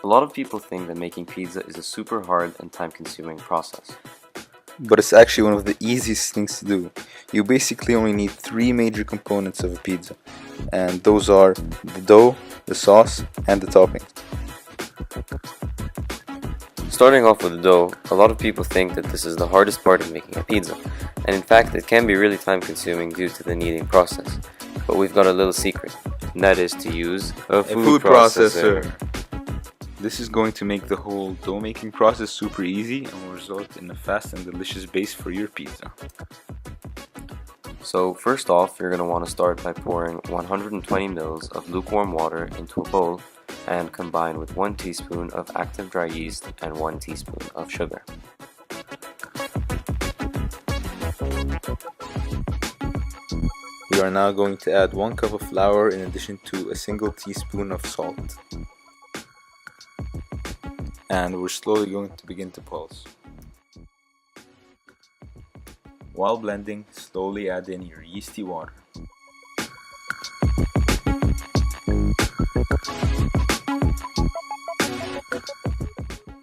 A lot of people think that making pizza is a super hard and time-consuming process. But it's actually one of the easiest things to do. You basically only need three major components of a pizza, and those are the dough, the sauce, and the toppings. Starting off with the dough, a lot of people think that this is the hardest part of making a pizza, and in fact it can be really time-consuming due to the kneading process. But we've got a little secret, and that is to use a food processor. This is going to make the whole dough making process super easy and will result in a fast and delicious base for your pizza. So first off, you're going to want to start by pouring 120 ml of lukewarm water into a bowl and combine with 1 teaspoon of active dry yeast and 1 teaspoon of sugar. We are now going to add 1 cup of flour in addition to a single teaspoon of salt. And we're slowly going to begin to pulse. While blending, slowly add in your yeasty water.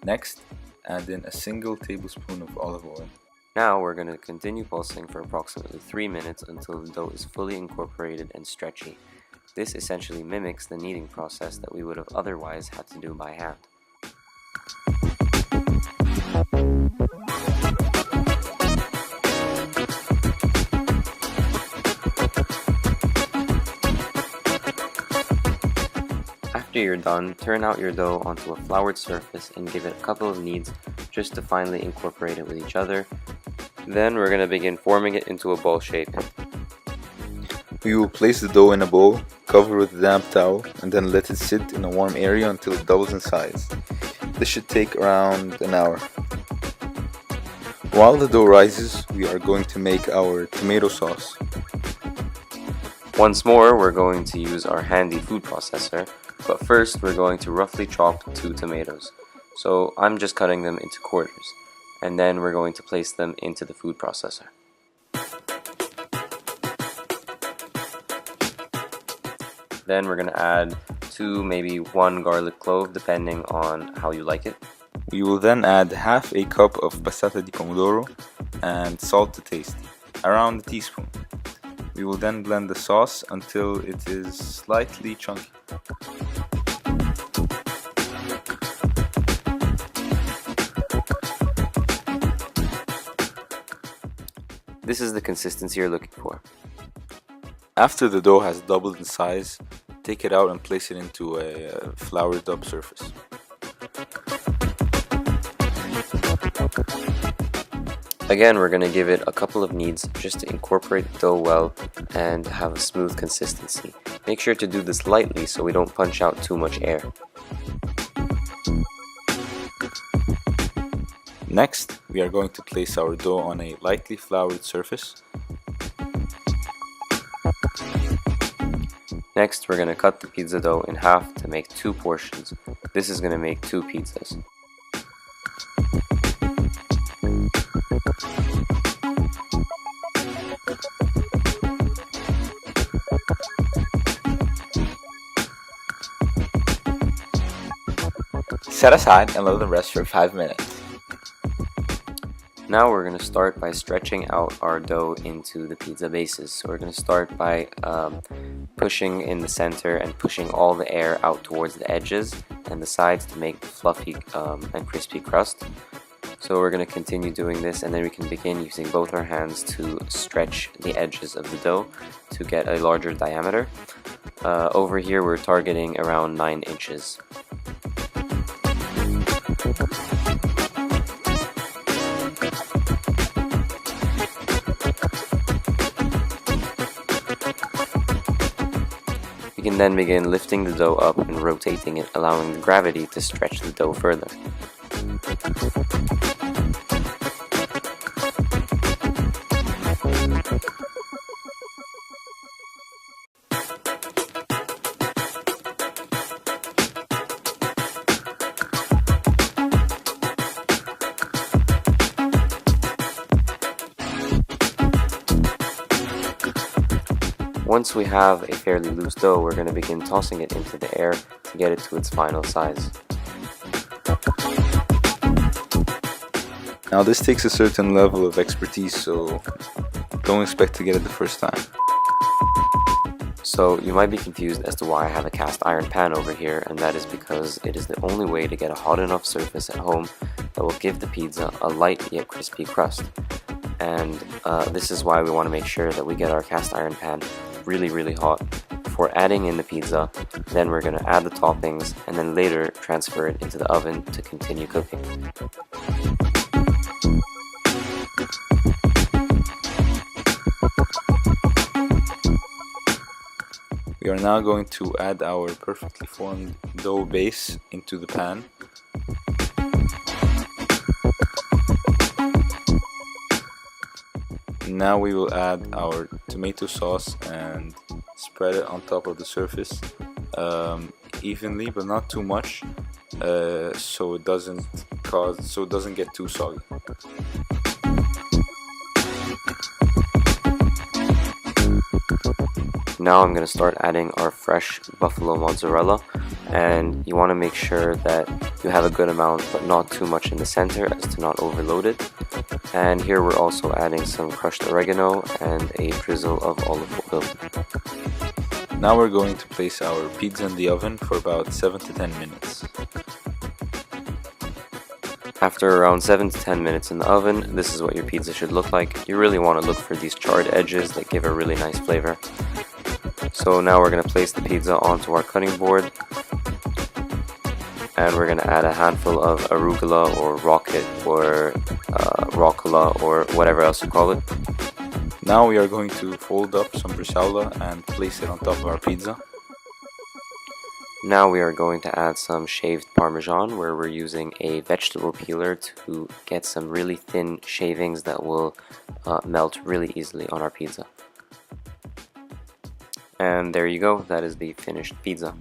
Next, add in a single tablespoon of olive oil. Now we're going to continue pulsing for approximately 3 minutes until the dough is fully incorporated and stretchy. This essentially mimics the kneading process that we would have otherwise had to do by hand. After you're done, turn out your dough onto a floured surface and give it a couple of kneads just to finally incorporate it with each other. Then we're going to begin forming it into a ball shape. We will place the dough in a bowl, cover with a damp towel, and then let it sit in a warm area until it doubles in size. This should take around an hour. While the dough rises, we are going to make our tomato sauce. Once more, we're going to use our handy food processor, but first we're going to roughly chop 2 tomatoes. So I'm just cutting them into quarters, and then we're going to place them into the food processor. Then we're going to add 2, maybe 1 garlic clove, depending on how you like it. We will then add half a cup of passata di pomodoro and salt to taste, around a teaspoon. We will then blend the sauce until it is slightly chunky. This is the consistency you're looking for. After the dough has doubled in size, take it out and place it into a floured up surface. Again, we're going to give it a couple of kneads just to incorporate the dough well and have a smooth consistency. Make sure to do this lightly so we don't punch out too much air. Next, we are going to place our dough on a lightly floured surface. Next, we're going to cut the pizza dough in half to make 2 portions. This is going to make 2 pizzas. Set aside and let them rest for 5 minutes. Now we're going to start by stretching out our dough into the pizza bases. So we're going to start by pushing in the center and pushing all the air out towards the edges and the sides to make the fluffy and crispy crust. So we're going to continue doing this, and then we can begin using both our hands to stretch the edges of the dough to get a larger diameter. Over here we're targeting around 9 inches. We can then begin lifting the dough up and rotating it, allowing the gravity to stretch the dough further. Once we have a fairly loose dough, we're going to begin tossing it into the air to get it to its final size. Now this takes a certain level of expertise, so don't expect to get it the first time. So you might be confused as to why I have a cast iron pan over here, and that is because it is the only way to get a hot enough surface at home that will give the pizza a light yet crispy crust. And this is why we want to make sure that we get our cast iron pan really hot before adding in the pizza. Then we're going to add the toppings and then later transfer it into the oven to continue cooking. We are now going to add our perfectly formed dough base into the pan. Now we will add our tomato sauce and spread it on top of the surface evenly, but not too much, so it doesn't get too soggy. Now I'm going to start adding our fresh buffalo mozzarella, and you want to make sure that you have a good amount but not too much in the center as to not overload it. And here we're also adding some crushed oregano and a drizzle of olive oil. Now we're going to place our pizza in the oven for about 7 to 10 minutes. After around 7 to 10 minutes in the oven, this is what your pizza should look like. You really want to look for these charred edges that give a really nice flavor. So now we're going to place the pizza onto our cutting board, and we're going to add a handful of arugula or rocket or rucola or whatever else you call it. Now we are going to fold up some bresaola and place it on top of our pizza. Now we are going to add some shaved parmesan, where we're using a vegetable peeler to get some really thin shavings that will melt really easily on our pizza. And there you go, that is the finished pizza.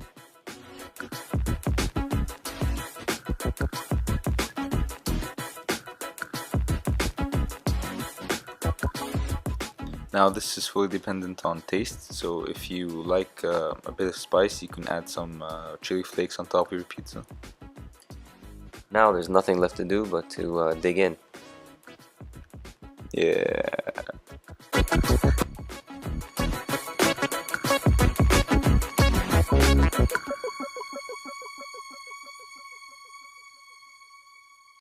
Now this is fully dependent on taste, so if you like a bit of spice, you can add some chili flakes on top of your pizza. Now there's nothing left to do but to dig in. Yeah.